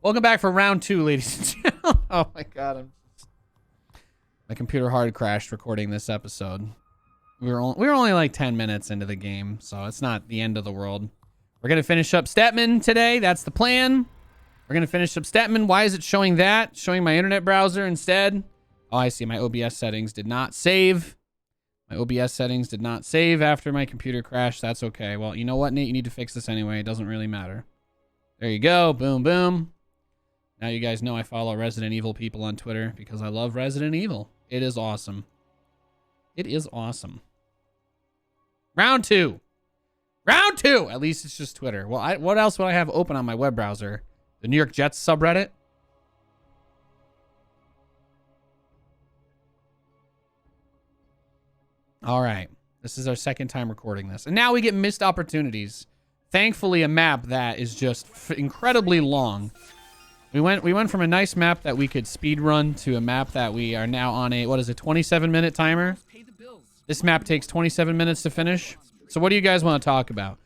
Welcome back for round 2, ladies and gentlemen. Oh my god, my computer hard crashed recording this episode. We were only like 10 minutes into the game, so it's not the end of the world. We're gonna finish up Stetmann today. That's the plan. We're gonna finish up Stetmann. Why is it showing that? Showing my internet browser instead. Oh, I see. My OBS settings did not save. My OBS settings did not save after my computer crashed. That's okay. Well, you know what, Nate? You need to fix this anyway. It doesn't really matter. There you go. Boom, boom. Now you guys know I follow Resident Evil people on Twitter because I love Resident Evil. It is awesome. It is awesome. Round 2. Round 2. At least it's just Twitter. Well, what else would I have open on my web browser? The New York Jets subreddit? All right. This is our second time recording this. And now we get missed opportunities. Thankfully, a map that is just incredibly long. We went from a nice map that we could speed run to a map that we are now on a, what is it, 27-minute timer? This map takes 27 minutes to finish. So what do you guys want to talk about?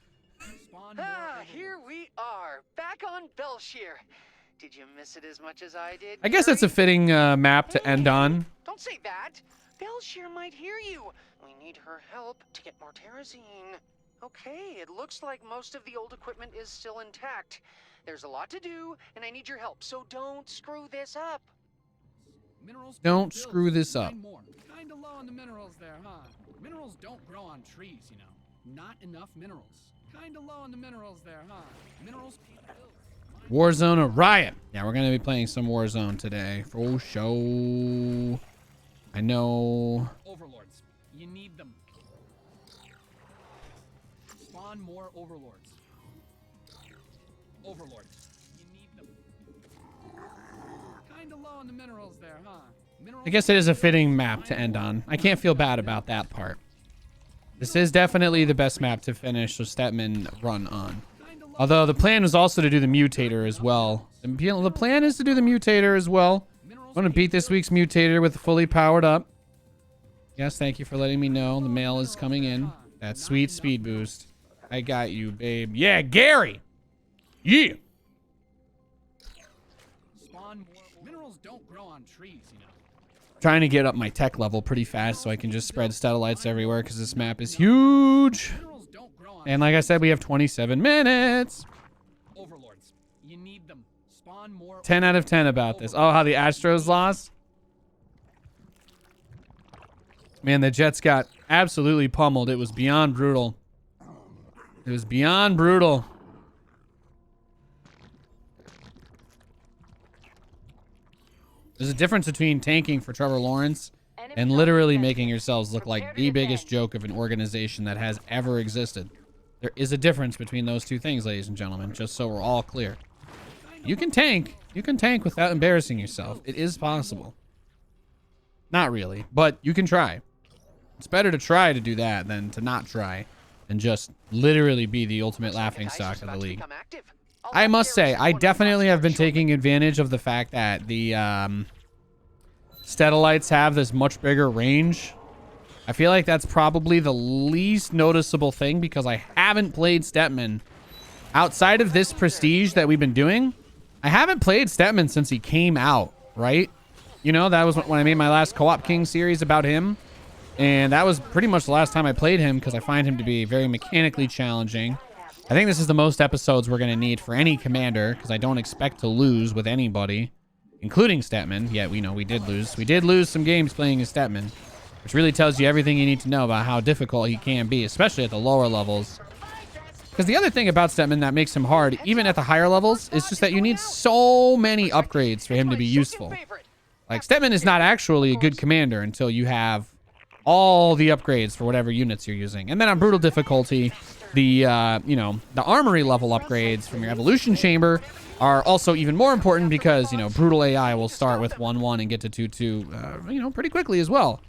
Here we are, back on Belshire. Did you miss it as much as I did? I guess it's a fitting map to end on. Don't say that. Belshire might hear you. We need her help to get more terrazine. Okay, it looks like most of the old equipment is still intact. There's a lot to do, and I need your help, so don't screw this up. Don't screw this up. Kinda low on the minerals there, huh? Minerals don't grow on trees, you know. Not enough minerals. Kinda low on the minerals there, huh? Minerals pay the bills. Warzone or Riot. Yeah, we're going to be playing some Warzone today. For show. I know. Overlords. You need them. Spawn more overlords. Overlords. You need them. Kinda low on the minerals there, huh? Minerals I guess it is a fitting map to end on. I can't feel bad about that part. This is definitely the best map to finish the Stetmann run on. Although the plan was also to do the mutator as well. The plan is to do the mutator as well. I'm going to beat this week's mutator with fully powered up. Yes, thank you for letting me know. The mail is coming in. That sweet speed boost. I got you, babe. Yeah, Gary! Yeah! spawn more. Minerals don't grow on trees, you know. Trying to get up my tech level pretty fast so I can just spread satellites everywhere because this map is huge. And like I said, we have 27 minutes. Overlords, you need them. Spawn more. 10 out of 10 about this. Oh, how the Astros lost? Man, the Jets got absolutely pummeled. It was beyond brutal. It was beyond brutal. There's a difference between tanking for Trevor Lawrence and literally making yourselves look like the biggest joke of an organization that has ever existed. There is a difference between those two things, ladies and gentlemen, just so we're all clear. You can tank. You can tank without embarrassing yourself. It is possible. Not really, but you can try. It's better to try to do that than to not try and just literally be the ultimate laughingstock of the league. I must say, I definitely have been taking advantage of the fact that the Stellites have this much bigger range. I feel like that's probably the least noticeable thing because I haven't played Stetmann. Outside of this prestige that we've been doing, I haven't played Stetmann since he came out, right? You know, that was when I made my last Co-op King series about him. And that was pretty much the last time I played him because I find him to be very mechanically challenging. I think this is the most episodes we're going to need for any commander because I don't expect to lose with anybody, including Stetmann. Yet, we know we did lose. We did lose some games playing as Stetmann, which really tells you everything you need to know about how difficult he can be, especially at the lower levels. Because the other thing about Stetmann that makes him hard, even at the higher levels, is just that you need so many upgrades for him to be useful. Like, Stetmann is not actually a good commander until you have all the upgrades for whatever units you're using. And then on brutal difficulty, the, you know, the armory level upgrades from your evolution chamber are also even more important because, you know, brutal AI will start with 1-1 and get to 2-2, you know, pretty quickly as well.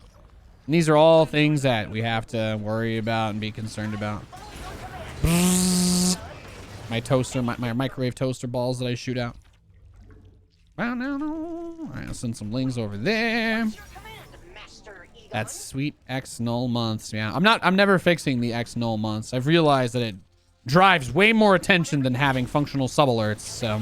And these are all things that we have to worry about and be concerned about. My toaster, my microwave toaster balls that I shoot out. All right, I'll send some lings over there. That's sweet X null months. Yeah, I'm never fixing the X null months. I've realized that it drives way more attention than having functional sub alerts. So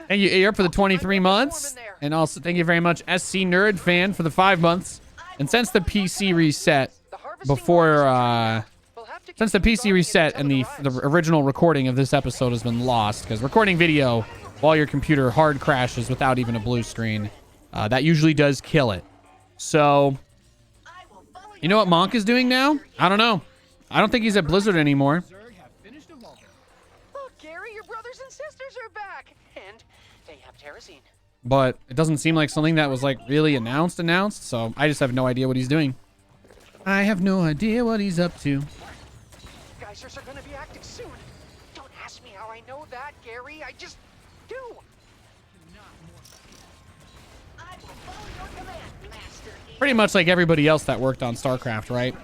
Thank you, you're up for the 23 months. And also, thank you very much, SC Nerd Fan, for the 5 months. And since the PC reset since the PC reset and the original recording of this episode has been lost, because recording video while your computer hard crashes without even a blue screen, that usually does kill it. So, you know what Monk is doing now? I don't know. I don't think he's at Blizzard anymore. Look, Gary, your brothers and sisters are back, and they have terrazine. But it doesn't seem like something that was like really announced, so I just have no idea what he's doing. I have no idea what he's up to. Geysers are gonna be active soon. Don't ask me how I know that, Gary. I just do. I will follow your command, Master E. Pretty much like everybody else that worked on StarCraft, right?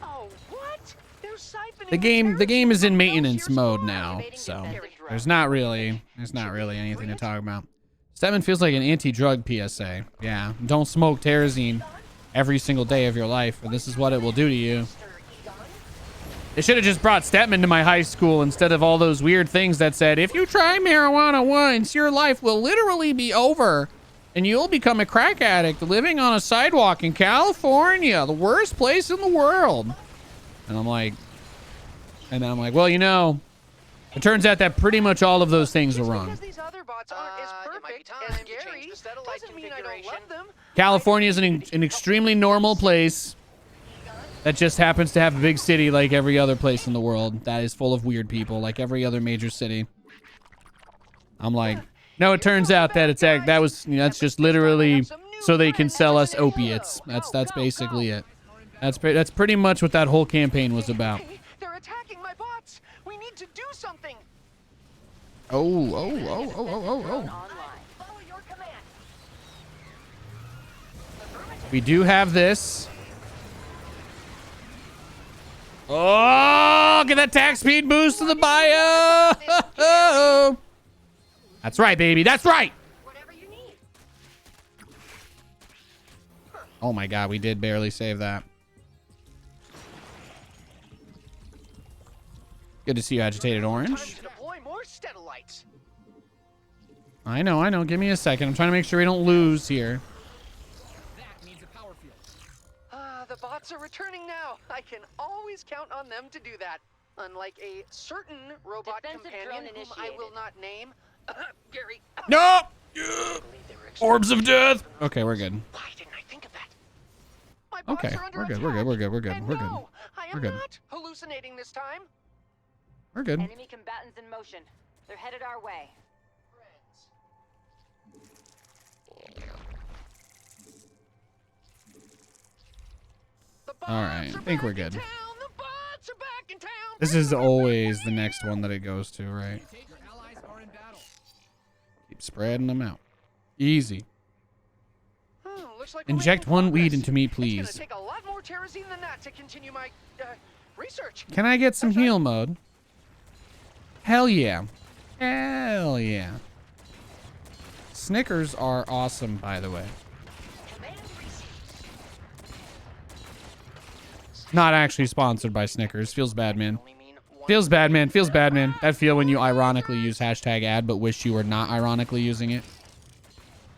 Oh, what? They're siphoning The game is in maintenance Here's mode more now, activating so incendiary drugs. there's not really anything to talk about. Stetmann feels like an anti-drug PSA. Yeah, don't smoke terrazine every single day of your life, or this is what it will do to you. They should have just brought Stetmann to my high school instead of all those weird things that said, if you try marijuana once, your life will literally be over and you'll become a crack addict living on a sidewalk in California, the worst place in the world. And I'm like, well, you know, it turns out that pretty much all of those things are wrong. Because these other bots aren't as perfect as Gary doesn't mean I don't love them. California is an extremely normal place that just happens to have a big city like every other place in the world that is full of weird people, like every other major city. I'm like, no, it turns out that that's just literally so they can sell us opiates. That's basically it. That's pretty much what that whole campaign was about. They're attacking my bots. We need to do something. Oh. We do have this. Oh, get that attack speed boost to the bio. That's right, baby. That's right. Whatever you need. Oh my God, we did barely save that. Good to see you, Agitated Time Orange. to deploy more Stedalites. I know. Give me a second. I'm trying to make sure we don't lose here. That needs a power field. The bots are returning now. I can always count on them to do that. Unlike a certain robot Defensive companion drone whom I will not name. Gary. No! I believe they were Orbs of death. Okay, we're good. Why didn't I think of that? My bots Okay, are under we're good. attack. And We're good. no, I am We're good. not hallucinating this time. We're good. Enemy combatants in motion. They're headed our way. All right, I think we're good. The bots are back in town. This is always the next one that it goes to, right? Your allies are in battle. Keep spreading them out. Easy. Looks like we're Inject making one weed progress. into me, It's please. gonna take a lot more terrazine than that to continue my research. Can I get some heal mode? Hell yeah. Hell yeah. Snickers are awesome, by the way. Not actually sponsored by Snickers. Feels bad, man. Feels bad, man. Feels bad, man. That feel when you ironically use hashtag ad, but wish you were not ironically using it.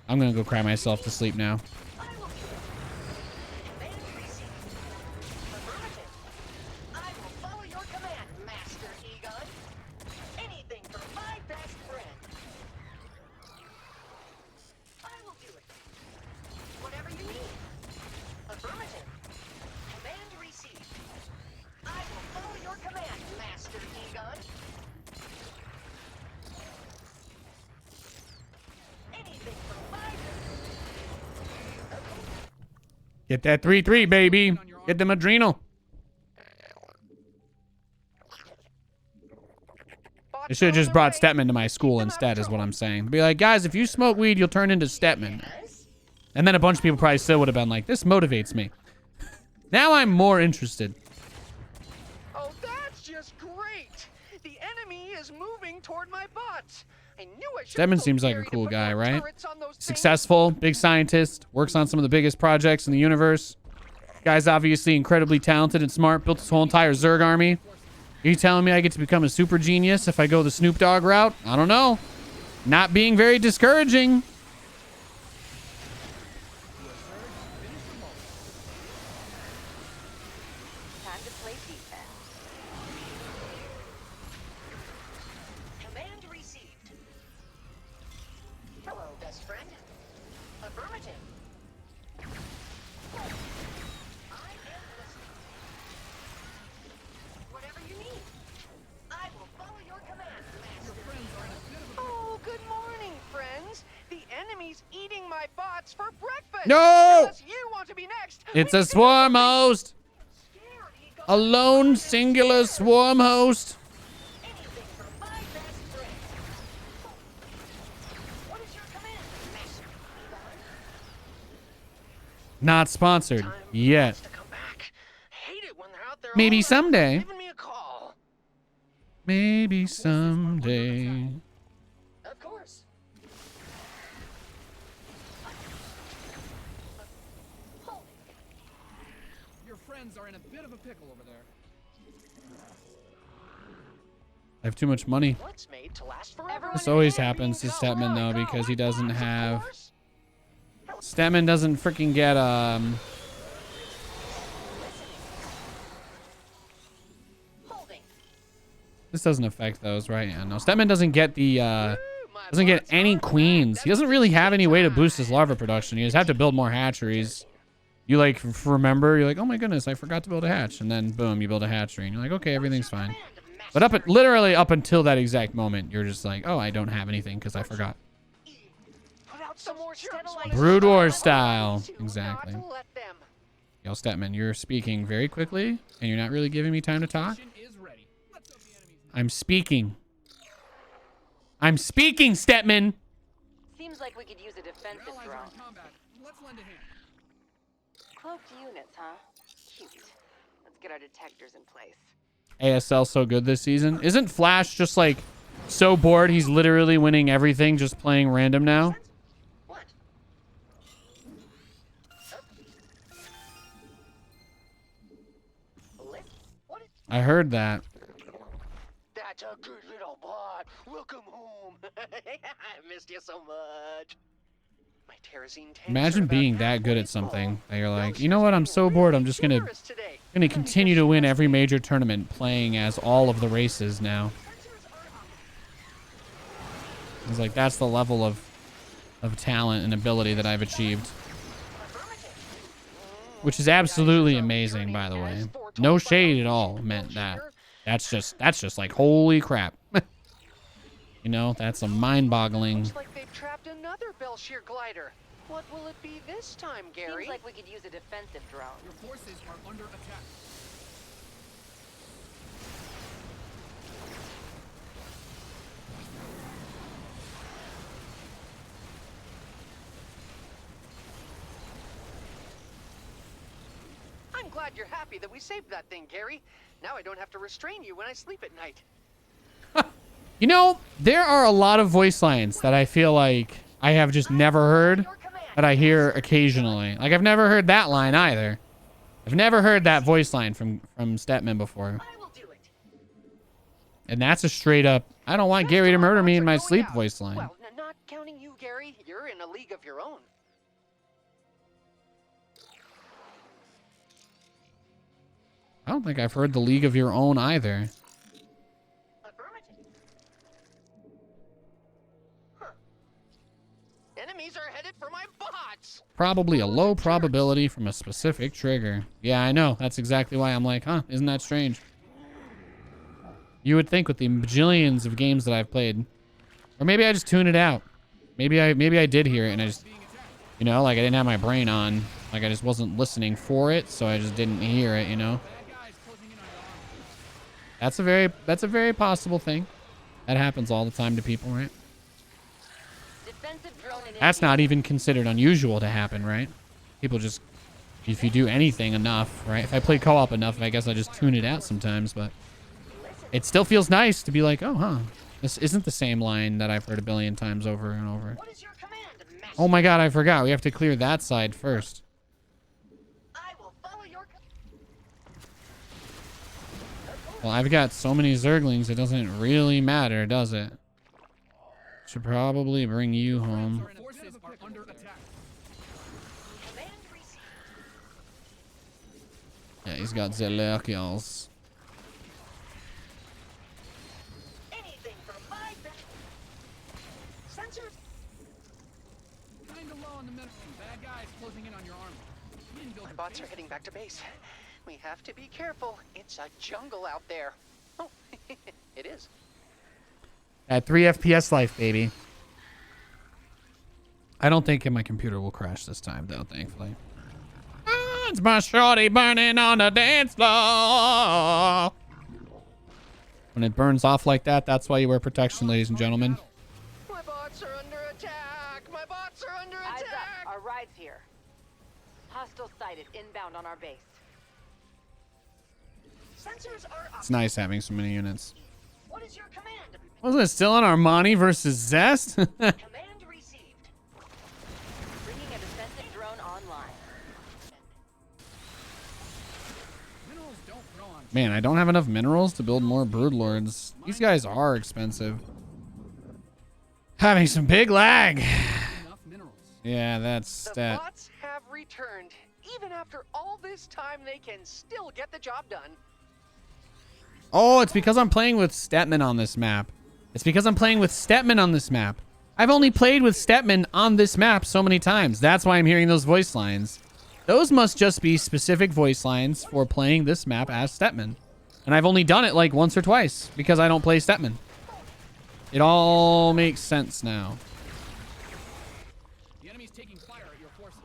I'm gonna go cry myself to sleep now. Get that 3-3, baby. Get them adrenal. They should have just brought Stetmann to my school instead, is what I'm saying. Be like, guys, if you smoke weed, you'll turn into Stetmann. And then a bunch of people probably still would have been like, this motivates me. Now I'm more interested. Oh, that's just great. The enemy is moving toward my bots. I knew I should. Stetmann seems like a cool guy, right? Successful, big scientist, works on some of the biggest projects in the universe. Guy's obviously incredibly talented and smart, built his whole entire Zerg army. Are you telling me I get to become a super genius if I go the Snoop Dogg route? I don't know. Not being very discouraging. Time to play defense. Command received. Hello, best friend. Affirmative. I am listening. Whatever you need. I will follow your command, Master. Oh, good morning, friends. The enemy's eating my bots for breakfast. No! Unless you want to be next. It's a swarm host. Scary. A lone singular swarm host. Anything for my best friend. What is your command, Master? Not sponsored Time yet. to come back. Hate it when they're out there Maybe all night someday. giving me a call. Maybe someday. Of course. Hold it. Your friends are in a bit of a pickle over there. I have too much money. What's made to last forever? Everyone This always in happens to Go, Stetmann though, go, because he go. doesn't Of have. course. Stetmann doesn't freaking get Holding. This doesn't affect those, right? Yeah, no. Stetmann doesn't get the My doesn't get bots any are queens. back. He doesn't really have any way to boost his larva production. You just have to build more hatcheries. You like remember, you're like, oh my goodness, I forgot to build a hatch, and then boom, you build a hatchery, and you're like, okay, everything's fine. But literally up until that exact moment, you're just like, oh, I don't have anything because I forgot. Put out some more ships. Brood War style, Do exactly. not let them. Yo, Stetmann, you're speaking very quickly, and you're not really giving me time to talk. Mission is ready. Let's hope the enemy's I'm speaking. I'm speaking, Stetmann. Seems like we could use a Your defensive allies are drone. in combat. Let's lend a hand. Cloaked units, huh? Cute. Let's get our detectors in place. ASL so good this season. Isn't Flash just like so bored he's literally winning everything just playing random now? What? What is I heard that. That's a good little bot. Welcome home. I missed you so much. My terrazine tanks are Imagine about being that halfway good at full. something that you're like, Those you know what, I'm ships so being bored, I'm really just gonna generous today. continue to win every major tournament playing as all of the races now. It's like that's the level of talent and ability that I've achieved. Which is absolutely amazing, by the way. No shade at all meant that. That's just like holy crap. You know, that's a mind-boggling. Looks like they've trapped another Belshir glider. What will it be this time, Gary? Seems like we could use a defensive drone. Your forces are under attack. I'm glad you're happy that we saved that thing, Gary. Now I don't have to restrain you when I sleep at night. You know, there are a lot of voice lines that I feel like I have just never heard that I hear occasionally. Like I've never heard that line either. I've never heard that voice line from Stetmann before. I will do it. And that's a straight up, I don't want Gary to murder me in my sleep voice line. Well, not counting you, Gary. You're in a league of your own. I don't think I've heard the League of Your Own either. Affirmative. Huh. Enemies are headed for my bots. Probably a low probability from a specific trigger. Yeah, I know. That's exactly why I'm like, huh, isn't that strange? You would think with the bajillions of games that I've played. Or maybe I just tune it out. Maybe I did hear it and I just, you know, like I didn't have my brain on. Like I just wasn't listening for it, so I just didn't hear it, you know? That's a very possible thing. That happens all the time to people, right? Defensive drone That's not even considered unusual to happen, right? People just, if you do anything enough, right? If I play co-op enough, I guess I just tune it out sometimes, but it still feels nice to be like, oh, huh. This isn't the same line that I've heard a billion times over and over. What is your command, Master? Oh my god, I forgot. We have to clear that side first. I will follow your Well, I've got so many Zerglings, it doesn't really matter, does it? Should probably bring you home. Forces are under attack. Command received. Yeah, he's got the lurkers. Anything for my back. Sensors. Kinda low on the minerals. Bad guys closing in on your army. You didn't build My a bots are base. heading back to base. We have to be careful. It's a jungle out there. Oh, it is. At 3 FPS life, baby. I don't think my computer will crash this time, though, thankfully. Ah, it's my shorty burning on the dance floor. When it burns off like that, that's why you wear protection, ladies and gentlemen. My bots are under attack. My bots are under Eyes attack. up. Our ride's here. Hostile sighted inbound on our base. Sensors are up. It's nice having so many units. What is your command? Wasn't it still on Armani versus Zest? Command received. Bringing a defensive drone online. Minerals don't grow on Man, I don't have enough minerals to build more broodlords. These guys are expensive. Having some big lag. enough minerals. Yeah, that's The that. bots have returned. Even after all this time, they can still get the job done. Oh, it's because I'm playing with Stetmann on this map. It's because I'm playing with Stetmann on this map. I've only played with Stetmann on this map so many times. That's why I'm hearing those voice lines. Those must just be specific voice lines for playing this map as Stetmann. And I've only done it like once or twice because I don't play Stetmann. It all makes sense now. The enemy's taking fire at your forces.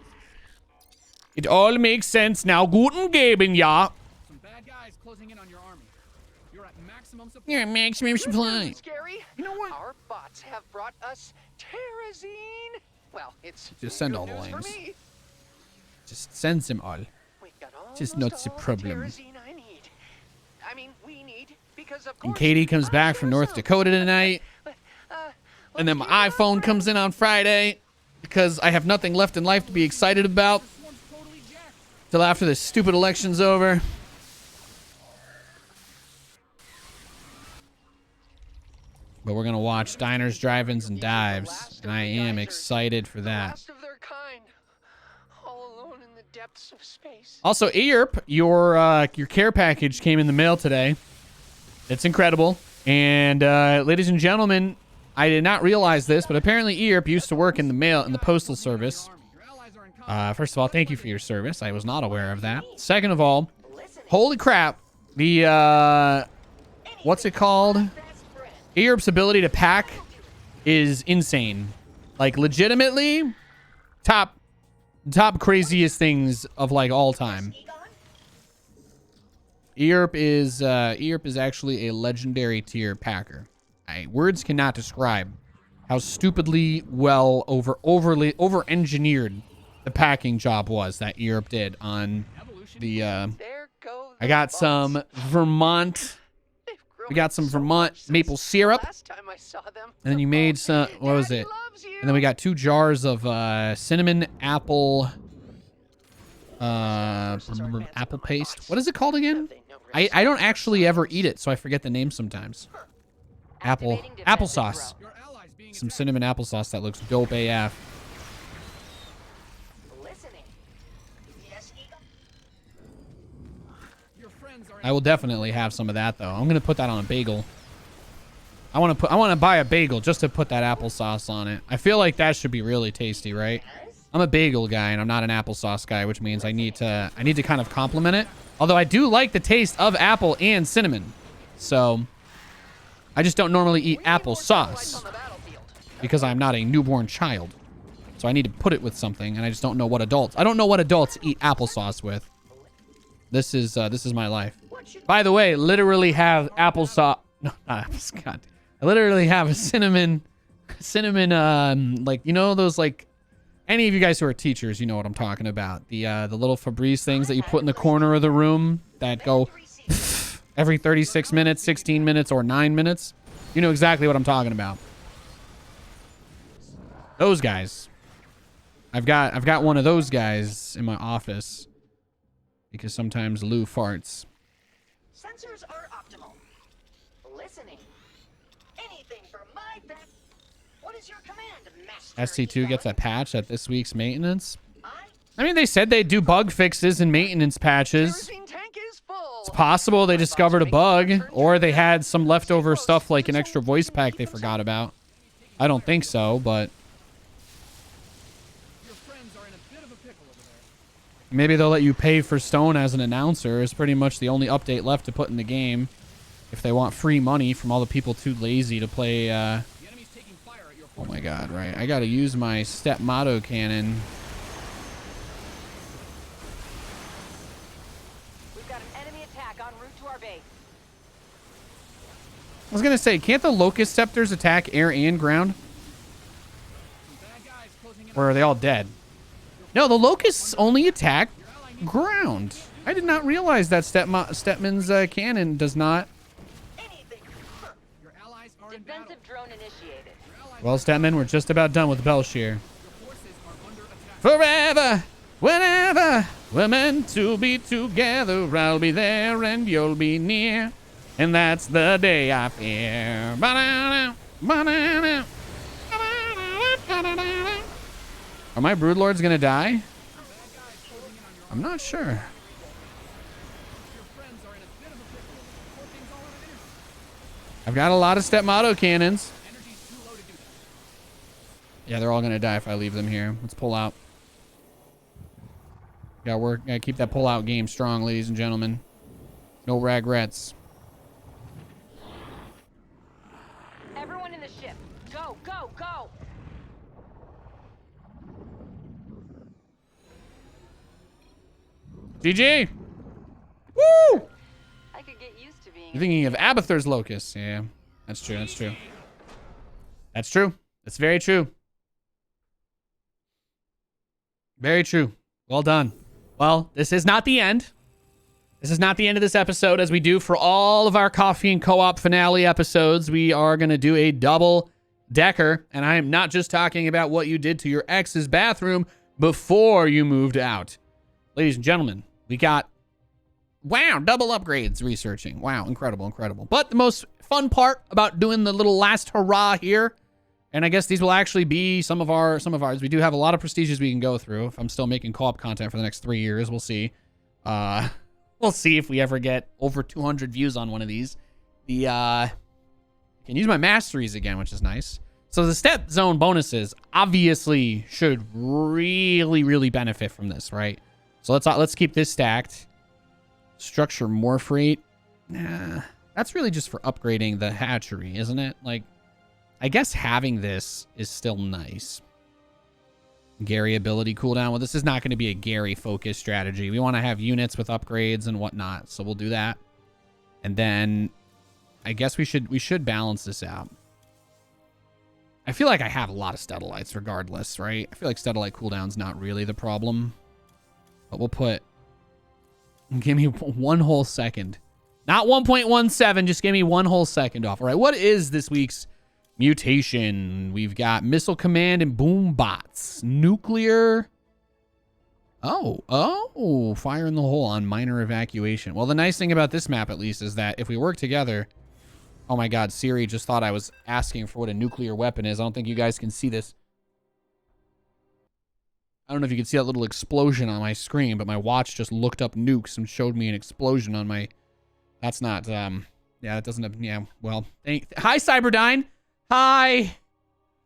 It all makes sense now. Guten Geben, ja. Some bad guys closing in on your army. You're at maximum supply. You're at maximum supply. Scary. You know what? Our bots have brought us terrazine. Well, it's Just send good all the news for lanes. me. Just send them all. We've got Just almost not the all problem. terrazine I need. I mean, we need because of And course. Katie comes I back from share North some. Dakota tonight. And then my iPhone comes in on Friday because I have nothing left in life to be excited about Swarm's totally jacked. till after this stupid election's over. But we're going to watch Diners, Drive-Ins, and Dives. And I am excited for The that. last of their kind, all alone in the depths of space. Also, Earp, your care package came in the mail today. It's incredible. And ladies and gentlemen, I did not realize this, but apparently Earp used to work in the postal service. Your allies are in combat. First of all, thank you for your service. I was not aware of that. Second of all, holy crap, the what's it called? Earp's ability to pack is insane. Like legitimately, top craziest things of like all time. Earp is actually a legendary tier packer. Words cannot describe how stupidly well over-engineered the packing job was that Earp did on the There go I got the some bots. Vermont They've grown we got some so Vermont much maple since syrup. Last time I saw them. And then you made some, what was Daddy it? loves you. And then we got 2 jars of cinnamon apple apple paste. What is it called again? I don't actually ever eat it, so I forget the name sometimes. Activating defensive Applesauce. drone. Your allies being Some attacked. cinnamon applesauce that looks dope AF. Listening. Yes, Eagle. Your friends are in I will definitely have some of that though. I'm gonna put that on a bagel. I want to buy a bagel just to put that applesauce on it. I feel like that should be really tasty, right? I'm a bagel guy and I'm not an applesauce guy, which means I need to kind of complement it. Although I do like the taste of apple and cinnamon. So I just don't normally eat applesauce because I'm not a newborn child. So I need to put it with something and I just don't know what adults. I don't know what adults eat applesauce with. This is my life. By the way, literally have applesauce. No, not applesauce. God. I literally have a cinnamon, like, you know, those, like, any of you guys who are teachers, you know what I'm talking about. The little Febreze things that you put in the corner of the room that go every 36 minutes, 16 minutes, or 9 minutes. You know exactly what I'm talking about. Those guys. I've got one of those guys in my office because sometimes Lou farts. Sensors are optimal. Listening. Anything for my back. What is your command, Master? SC2 gets a patch at this week's maintenance. I mean, they said they'd do bug fixes and maintenance patches. Kerosene tank is full. It's possible they discovered a bug, or they had some leftover stuff like an extra voice pack they forgot about. I don't think so, but Your friends are in a bit of a pickle over there. maybe they'll let you pay for Stone as an announcer is pretty much the only update left to put in the game. If they want free money from all the people too lazy to play, The enemy's taking fire at your oh my god, right. I gotta use my Stetmann cannon. We've got an enemy attack en route to our base. I was gonna say, can't the Locust Scepters attack air and ground? bad guys closing in. Or are they all dead? No, the Locusts only attack ground. I did not realize that Stetmann's cannon does not. Your allies are in battle. Defensive drone initiated. Well, Stetmann, we're just about done with Belshire. Your forces are under attack. Forever, whenever we're meant to be together, I'll be there and you'll be near. And that's the day I fear. Ba-da-da, ba-da-da, ba-da-da. Are my broodlords gonna die? I'm not sure. Your friends are in a bit of a pickle. Poor thing's all out of energy. I've got a lot of Stetmann cannons. Energy's too low to do that. Yeah, they're all gonna die if I leave them here. Let's pull out. Gotta keep that pull out game strong, ladies and gentlemen. No regrets. Everyone in the ship. Go, go, go! GG! Woo! I could get used to being You're thinking of Abathur's Locust. Yeah, that's true. That's true. That's true. That's very true. Very true. Well done. Well, this is not the end. This is not the end of this episode. As we do for all of our Coffee and Co-op finale episodes, we are going to do a double decker. And I am not just talking about what you did to your ex's bathroom before you moved out. Ladies and gentlemen, we got, wow, double upgrades researching. Wow, incredible, incredible. But the most fun part about doing the little last hurrah here, and I guess these will actually be some of ours. We do have a lot of prestiges we can go through. If I'm still making co-op content for the next 3 years, we'll see. We'll see if we ever get over 200 views on one of these. I can use my masteries again, which is nice. So the step zone bonuses obviously should really, really benefit from this, right? So let's keep this stacked. Structure morph rate. Nah, that's really just for upgrading the hatchery, isn't it? Like, I guess having this is still nice. Gary ability cooldown. Well, this is not going to be a Gary focused strategy. We want to have units with upgrades and whatnot, so we'll do that. And then I guess we should balance this out. I feel like I have a lot of Stutelites regardless, right? I feel like Stutolite cooldown's not really the problem. But we'll put... Give me 1 whole second. Not 1.17, just give me 1 whole second off. All right, what is this week's mutation? We've got Missile Command and Boom Bots. Nuclear... Oh, fire in the hole on minor evacuation. Well, the nice thing about this map, at least, is that if we work together... Oh my god, Siri just thought I was asking for what a nuclear weapon is. I don't think you guys can see this. I don't know if you can see that little explosion on my screen, but my watch just looked up nukes and showed me an explosion on my... That's not, yeah, that doesn't have, yeah, well, hi, Cyberdyne. Hi.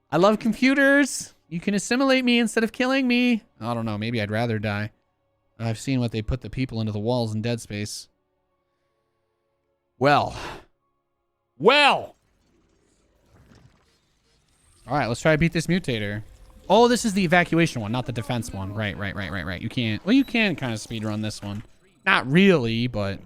I love computers. You can assimilate me instead of killing me. I don't know, maybe I'd rather die. I've seen what they put the people into the walls in Dead Space. Well. All right, let's try to beat this mutator. Oh, this is the evacuation one, not the defense one. Right. You can't... Well, you can kind of speedrun this one. Not really, but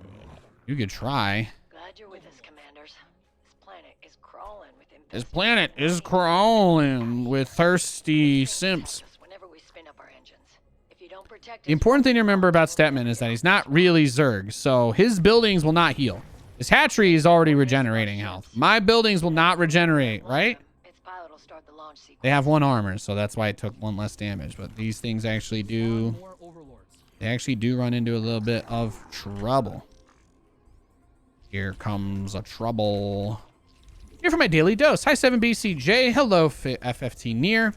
you could try. Glad you're with us, commanders. This planet is crawling with This planet is crawling with thirsty simps. whenever we spin up our engines. If you don't protect The important thing to remember about Stetmann is that he's not really Zerg, so his buildings will not heal. His hatchery is already regenerating health. My buildings will not regenerate, right? its pilot will start the launch sequence. They have 1 armor, so that's why it took 1 less damage. But these things actually do... More overlords. They actually do run into a little bit of trouble. Here comes a trouble. Here for my daily dose. Hi, 7BCJ. Hello, FFT Near.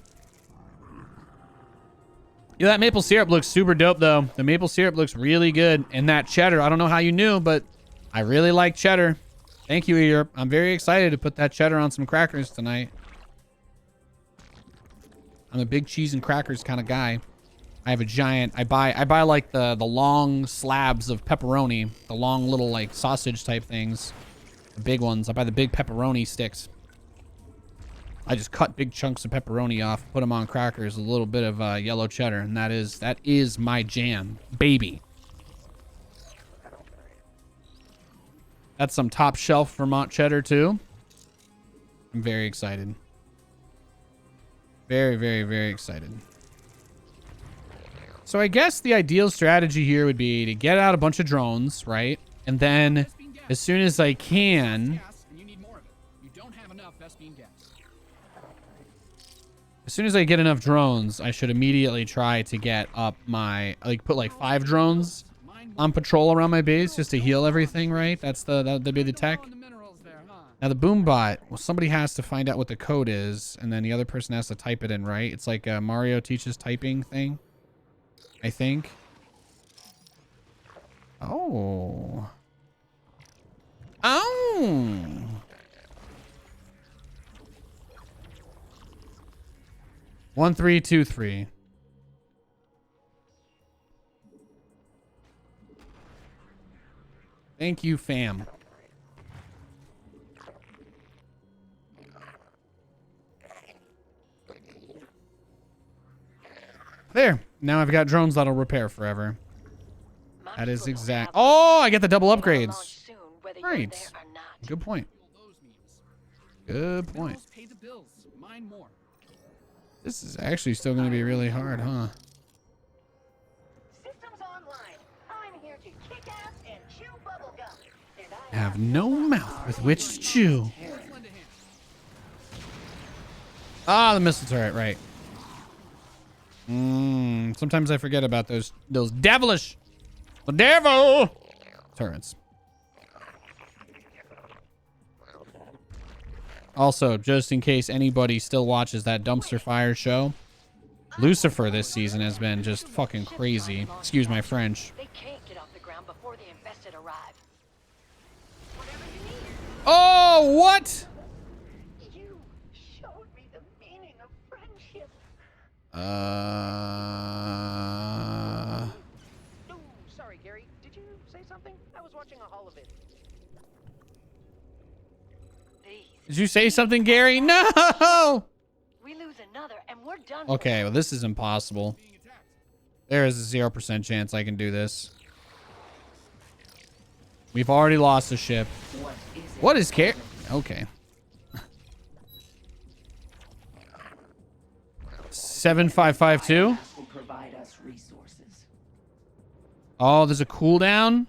Yeah, that maple syrup looks super dope, though. The maple syrup looks really good. And that cheddar, I don't know how you knew, but I really like cheddar. Thank you, Europe. I'm very excited to put that cheddar on some crackers tonight. I'm a big cheese and crackers kind of guy. I have a giant, I buy like the long slabs of pepperoni, the long little like sausage type things, the big ones. I buy the big pepperoni sticks. I just cut big chunks of pepperoni off, put them on crackers, a little bit of yellow cheddar, and that is my jam, baby. That's some top shelf Vermont cheddar too. I'm very excited. Very, very, very excited. So I guess the ideal strategy here would be to get out a bunch of drones, right? And then as soon as I can, as soon as I get enough drones, I should immediately try to get up my, like put like 5 drones on patrol around my base just to heal everything, right? That'd be the tech. Now the boom bot, well, somebody has to find out what the code is, and then the other person has to type it in, right? It's like a Mario teaches typing thing, I think. Oh. Oh. One, 3, 2, 3. Thank you, fam. There. Now I've got drones that'll repair forever. That is exact. Oh, I get the double upgrades. Right. Good point. Good point. This is actually still going to be really hard, huh? I have no mouth with which to chew. Ah, the missile turret, right. Sometimes I forget about those devilish, the devil turrets. Also, just in case anybody still watches that dumpster fire show, Lucifer this season has been just fucking crazy. Excuse my French. They can't get off the ground before the infested arrive. Oh, what? You showed me the meaning of friendship. Ooh, sorry, Gary. Did you say something? I was watching a haul of it. Did you say something, Gary? No! We lose another and we're done. Okay, well, this is impossible. There is a 0% chance I can do this. We've already lost a ship. What is care? Okay. 7552. Oh, there's a cooldown.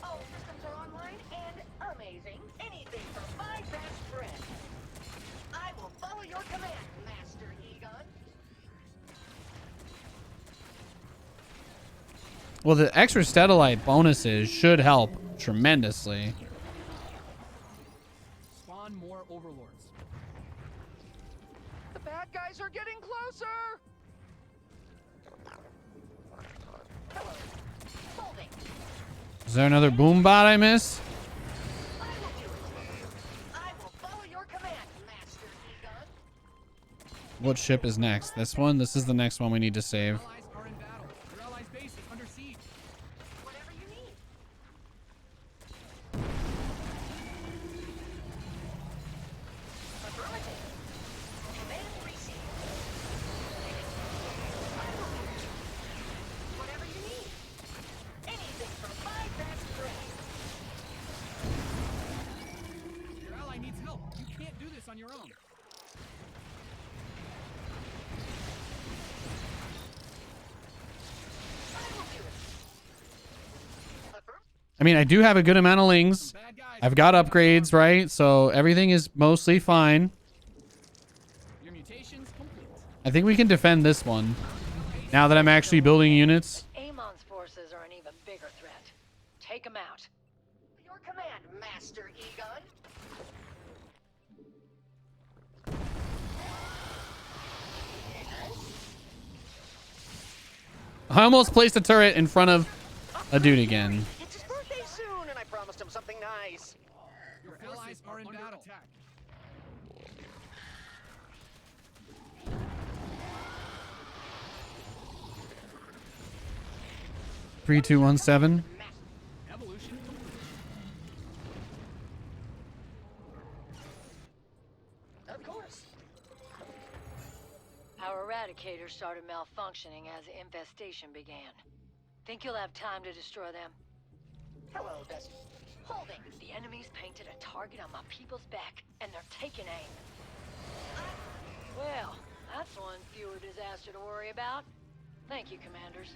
All systems are online and amazing. Anything for my best friend. I will follow your command, Master Egon. Well, the extra Statellite bonuses should help tremendously. Spawn more overlords. The bad guys are getting closer. Hello. Holding. Is there another boom bot I missed? I will do it. I will follow your command, Master Egon. What ship is next? This one? This is the next one we need to save. Allies are in battle. Your allies' base is under siege. Whatever you need. Affirmative. Command received. I will do it. Whatever you need. Anything for my best friend. Your ally needs help. You can't do this on your own. I mean, I do have a good amount of lings. Bad guys. I've got upgrades, right? So everything is mostly fine. Your mutations complete. I think we can defend this one. Now that I'm actually building units. Amon's forces are an even bigger threat. Take them out. Your command, Master. Master Egon. I almost placed a turret in front of a dude again. It's his birthday soon, and I promised him something nice. Your allies are in battle. Attack. 3217. Evolution. Of course. Our eradicator started malfunctioning as the infestation began. Think you'll have time to destroy them? Hello, Bestie. Holding. The enemy's painted a target on my people's back, and they're taking aim. Well, that's one fewer disaster to worry about. Thank you, commanders.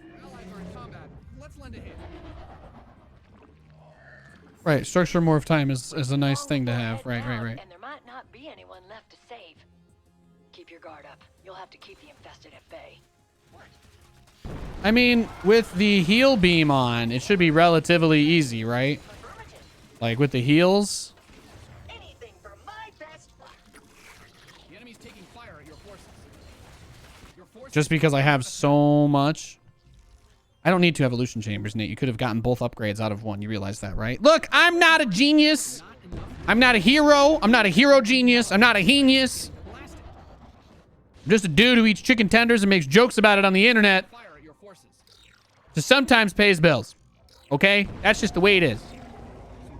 Your allies are in combat. Let's lend a hand. Right, structure more of time is a nice thing to have. Right. And there might not be anyone left to save. Keep your guard up. You'll have to keep the infested at bay. I mean, with the heal beam on, it should be relatively easy, right? Like with the heals. Anything for my best luck. The enemy's taking fire at your forces. Your forces. Just because I have so much. I don't need 2 evolution chambers, Nate. You could have gotten both upgrades out of one. You realize that, right? Look, I'm not a genius. I'm not a hero. I'm not a hero genius. I'm not a genius. I'm just a dude who eats chicken tenders and makes jokes about it on the internet. Fire at your forces. To sometimes pays bills. Okay? That's just the way it is. Some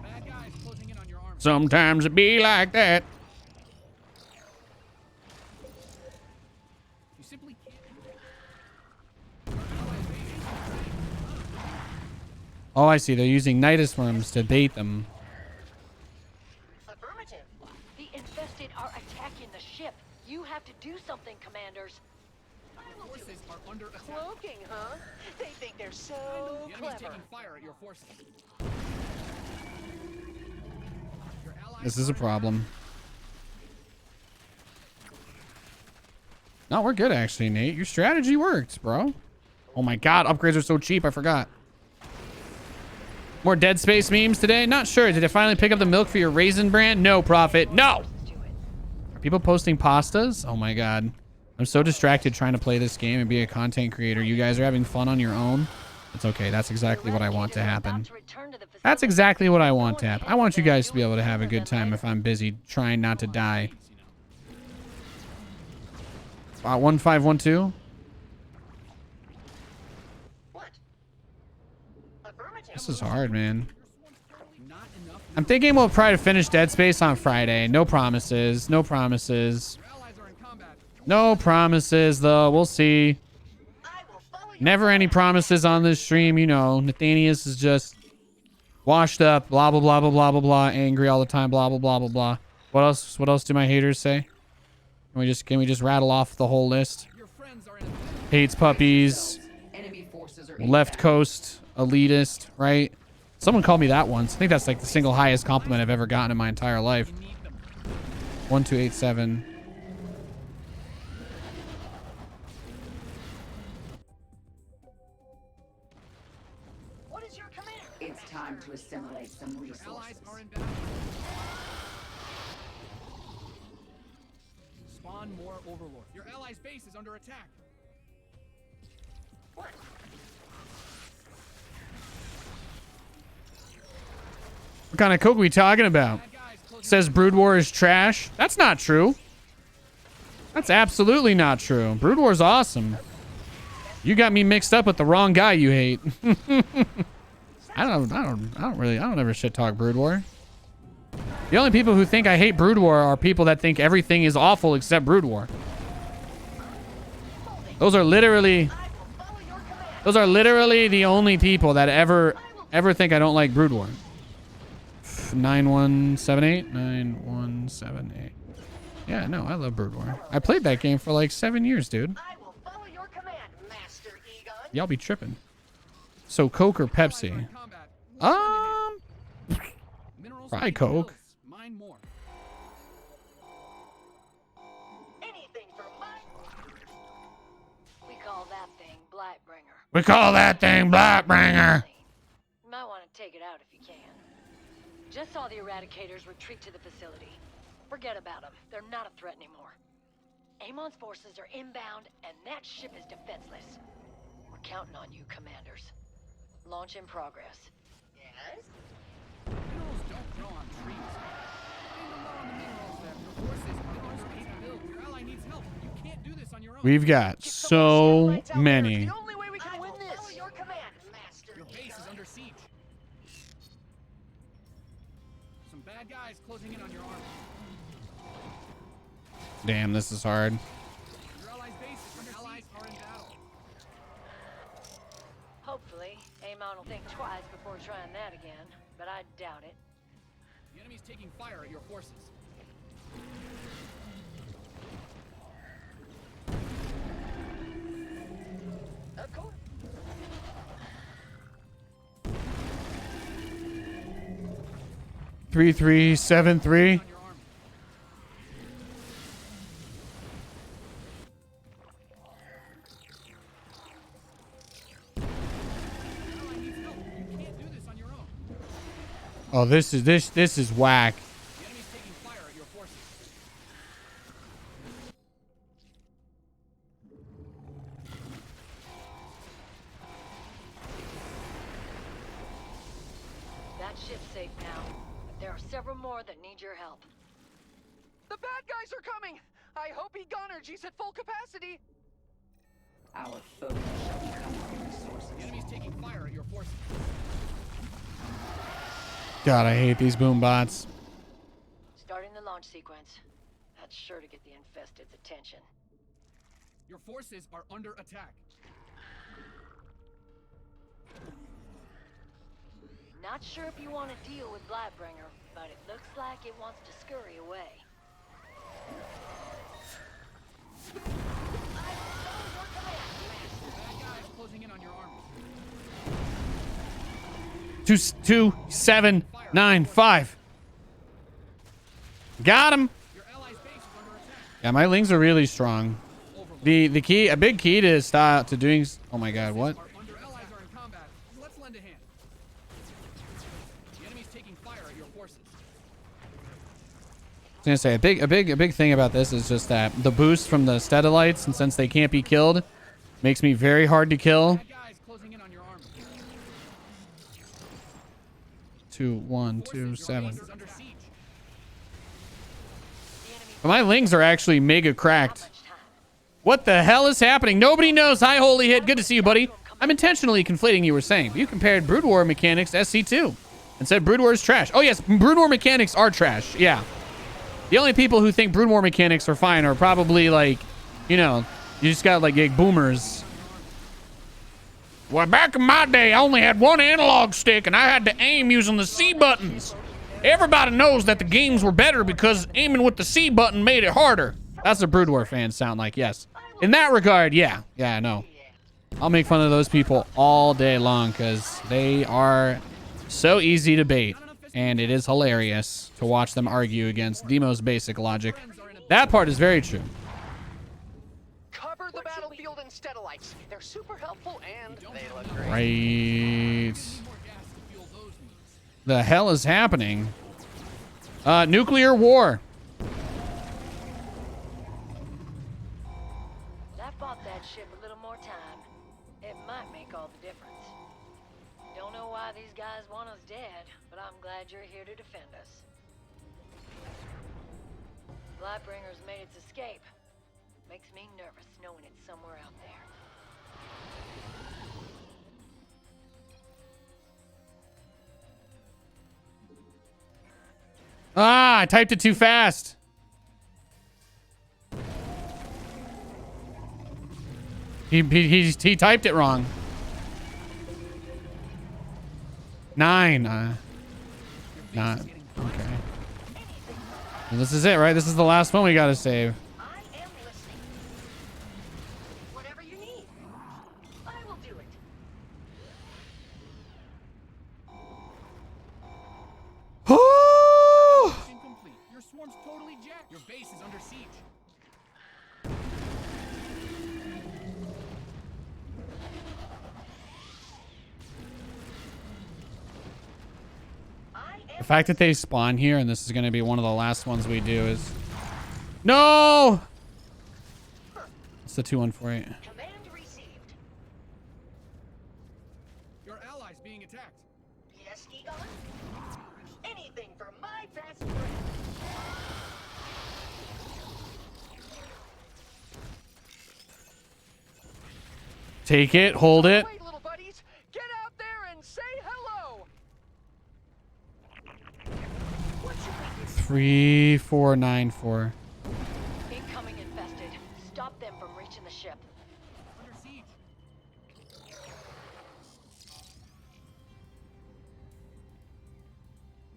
bad guys closing in on your army. Sometimes it be like that. You simply can't. Oh, I see. They're using Nidus worms to bait them. Affirmative. The infested are attacking the ship. You have to do something, commanders. Forces are under attack. Cloaking, huh? They think they're so The enemy's clever. taking fire at your forces. Your allies This is a are in problem. No, we're good actually, Nate. Your strategy works, bro. Oh my god, upgrades are so cheap, I forgot. More Dead Space memes today? Not sure. Did I finally pick up the milk for your raisin brand? No, Prophet. No! Are people posting pastas? Oh my god. I'm so distracted trying to play this game and be a content creator. You guys are having fun on your own. It's okay. That's exactly what I want to happen. That's exactly what I want to happen. I want you guys to be able to have a good time if I'm busy trying not to die. 1512? What? Affirmative. This is hard, man. not enough. I'm thinking we'll try to finish Dead Space on Friday. No promises. No promises. Your allies are in combat. No promises, though. We'll see. I will follow your Never any promises on this stream. You know, Nathanias is just washed up. Blah, blah, blah, blah, blah, blah, blah. Angry all the time. Blah, blah, blah, blah, blah. What else? What else do my haters say? Can we just rattle off the whole list? Your friends are in Hates puppies. Enemy forces are Left coast. Elitist. Right? Someone called me that once. I think that's like the single highest compliment I've ever gotten in my entire life. 1287. What is your command? It's time to assimilate some allies resources. are in battle. Spawn more overlord. Your allies' base is under attack. What? What kind of coke we talking about? Bad guys closing Says Brood War is trash. That's not true. That's absolutely not true. Brood War's awesome. You got me mixed up with the wrong guy you hate. I don't ever shit talk Brood War. The only people who think I hate Brood War are people that think everything is awful except Brood War. Those are literally the only people that ever think I don't like Brood War. 9178 9178. Yeah, no, I love Brood War. I played that game for like 7 years, dude. I will follow your command, Master Egon. Y'all be tripping. So Coke or Allies are Pepsi? in combat. Let's lend a hand. Minerals Probably pay Coke. bills. Mine more. Anything for my... We call that thing Blightbringer. We call that thing Blightbringer. You might want to take it out if you can. Just saw the Eradicators retreat to the facility. Forget about them. They're not a threat anymore. Amon's forces are inbound, and that ship is defenseless. We're counting on you, commanders. Launch in progress. Yes? Minerals don't grow on trees. Kinda low on the minerals there. Your forces are underpaid to build. Your ally needs help. You can't do this on your own. We've got so many. The only way we can win this. Follow your command, Master. Your base is under siege. Some bad guys closing in on your army. Damn, this is hard. Your allies' base is under allies are in battle. Hopefully, Amon will think twice before trying that again, but I doubt it. The enemy's taking fire at your forces. Of course. 3373. On your army. Your ally needs help. You can't do this on your own. Oh, this is whack. The enemy's taking fire at your forces. That ship's safe now, but there are several more that need your help. The bad guys are coming. I hope Egonergy's at full capacity. Our foes shall become our resources. The enemy's taking fire at your forces. God, I hate these boom bots. Starting the launch sequence. That's sure to get the infested's attention. Your forces are under attack. Not sure if you want to deal with Blightbringer, but it looks like it wants to scurry away. Bad guys closing in on your army. 22795. Got him. Your allies' base is under attack. Yeah, my lings are really strong. The key, a big key to stop to doing. Oh my God, what? Your allies are in combat. Let's lend a hand. The enemy's taking fire at your forces. I was gonna say a big thing about this is just that the boost from the Stedalites, and since they can't be killed, makes me very hard to kill. Bad guys closing in on your army. 2127. Base is under siege. But my lings are actually mega cracked. What the hell is happening? Nobody knows. Hi, Holy Hit. Good to see you, buddy. I'm intentionally conflating you were saying. You compared Brood War mechanics to SC2 and said Brood War is trash. Oh, yes. Brood War mechanics are trash. Yeah. The only people who think Brood War mechanics are fine are probably like, you know, you just got like boomers. Well, back in my day, I only had one analog stick and I had to aim using the C buttons. Everybody knows that the games were better because aiming with the C button made it harder. That's what Brood War fans sound like, yes. In that regard, yeah. Yeah, I know. I'll make fun of those people all day long because they are so easy to bait. And it is hilarious to watch them argue against the most basic logic. That part is very true. Cover the battlefield in Stedalites. They're super helpful and they look great. Right. More gas to fuel those needs. The hell is happening? Nuclear war. That bought that ship a little more time. It might make all the difference. Don't know why these guys want us dead, but I'm glad you're here to defend us. Blightbringer's made its escape. Makes me nervous knowing it's somewhere out there. Ah, I typed it too fast. He typed it wrong. 9. Not okay. Well, this is it, right? This is the last one we gotta save. I am listening. Whatever you need, I will do it. Incomplete. Your swarm's totally jacked. Your base is under siege. fact that they spawn here and this is going to be one of the last ones we do is... No! It's the 2148. Command received. Your allies being attacked. Yes, Egon? Anything for my best friend. Take it. Hold it. Wait, little buddies, get out there and say hello. 3494. Incoming infested. Stop them from reaching the ship. Under siege.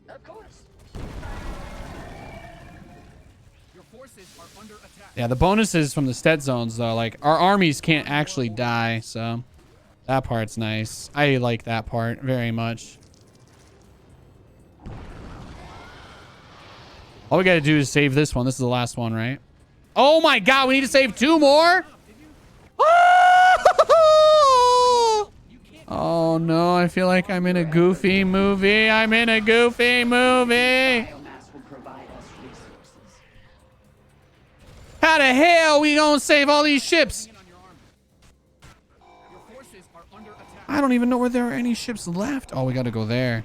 Of course. Your forces are under attack. Yeah, the bonuses from the stet zones, though, like, our armies can't actually die, so that part's nice. I like that part very much. All we gotta do is save this one. This is the last one, right? Oh my god, we need to save 2 more? Oh no, I feel like I'm in a goofy movie. I'm in a goofy movie. Biomass will provide us resources. How the hell we gonna save all these ships? On your army. Your forces are under attack. I don't even know where there are any ships left. Oh, we gotta go there.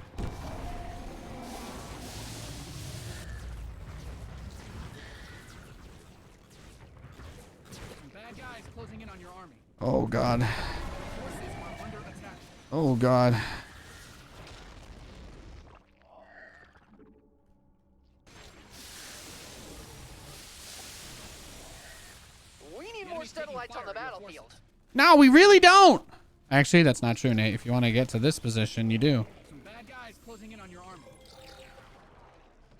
Some bad guys closing in on your army. Oh god. Forces are under attack. Oh god. We need more enemy's taking Stetlites on fire the at your battlefield. forces. No, we really don't. Actually, that's not true, Nate. If you want to get to this position, you do. Some bad guys closing in on your army.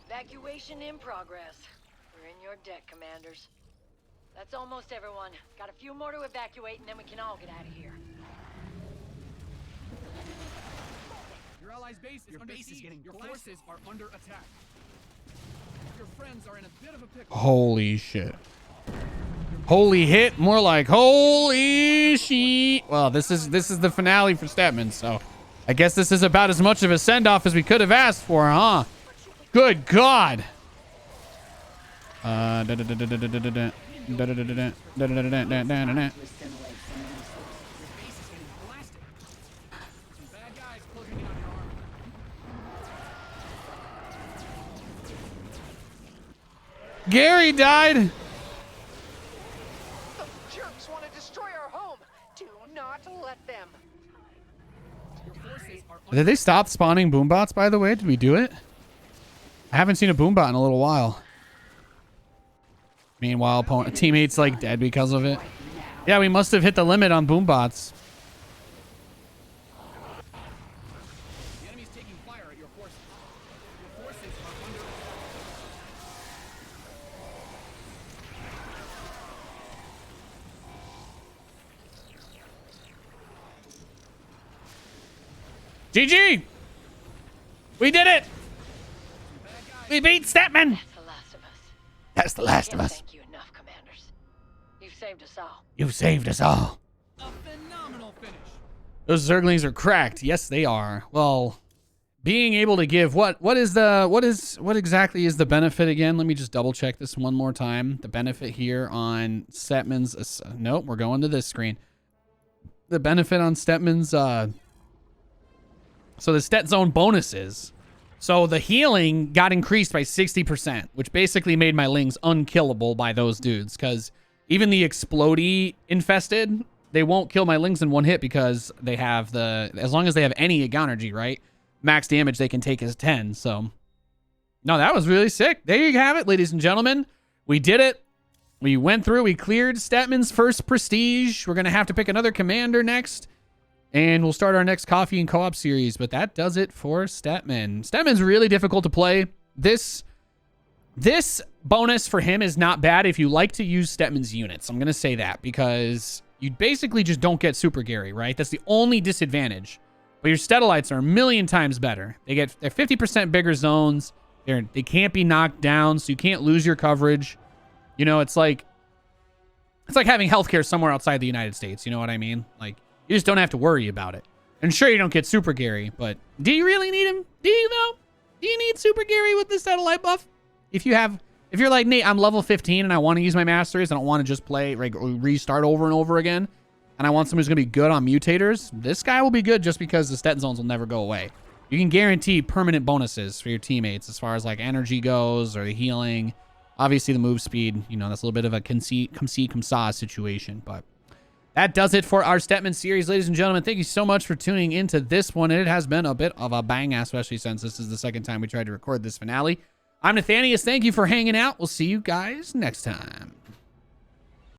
Evacuation in progress. We're in your debt, commanders. That's almost everyone. Got a few more to evacuate, and then we can all get out of here. Your allies' base is under siege. Your forces are under attack. Your friends are in a bit of a pickle. Holy shit. Holy hit, more like holy shit. Well, this is the finale for Stetmann, so I guess this is about as much of a send-off as we could have asked for, huh? Good God. To assimilate some resources. Your base is getting blasted. Some bad guys closing in on your army. Gary died. Those jerks want to destroy our home. Do not let them. Your forces are Did they stop spawning boombots, by the way? Did we do it? I haven't seen a boombot in a little while. Meanwhile, teammates like dead because of it. Yeah, we must have hit the limit on boombots. The enemy's taking fire at your forces. Your forces are under attack. GG! We did it! We beat Stetmann! That's the last of us. That's the last of Can't us. thank you enough, commanders. You've saved us all. You've saved us all. A phenomenal finish. Those Zerglings are cracked. Yes, they are. Well, being able to give what exactly is the benefit again? Let me just double check this one more time. The benefit here on Stetmann's nope, we're going to this screen. The benefit on Stetmann's so the stet zone bonuses. So the healing got increased by 60%, which basically made my lings unkillable by those dudes, because even the explodey infested, they won't kill my lings in one hit because they have as long as they have any energy, right? Max damage they can take is 10. So no, that was really sick. There you have it, ladies and gentlemen. We did it. We went through, we cleared Stetmann's first prestige. We're going to have to pick another commander next. And we'll start our next coffee and co-op series. But that does it for Stetmann. Stetmann's really difficult to play. This bonus for him is not bad if you like to use Stetmann's units. I'm going to say that because you basically just don't get Super Gary, right? That's the only disadvantage. But your Stetalites are a million times better. They're 50% bigger zones. They can't be knocked down, so you can't lose your coverage. You know, it's like having healthcare somewhere outside the United States. You know what I mean? Like, you just don't have to worry about it. And sure, you don't get Super Gary, but do you really need him? Do you, though? Do you need Super Gary with the satellite buff? If you're like, Nate, I'm level 15 and I want to use my masteries. I don't want to just play, like, restart over and over again. And I want someone who's going to be good on mutators. This guy will be good just because the stat zones will never go away. You can guarantee permanent bonuses for your teammates as far as like energy goes or the healing. Obviously the move speed, you know, that's a little bit of a come see, come saw situation. But that does it for our Stetmann series, ladies and gentlemen. Thank you so much for tuning into this one. It has been a bit of a bang, especially since this is the second time we tried to record this finale. I'm Nathanias. Thank you for hanging out. We'll see you guys next time.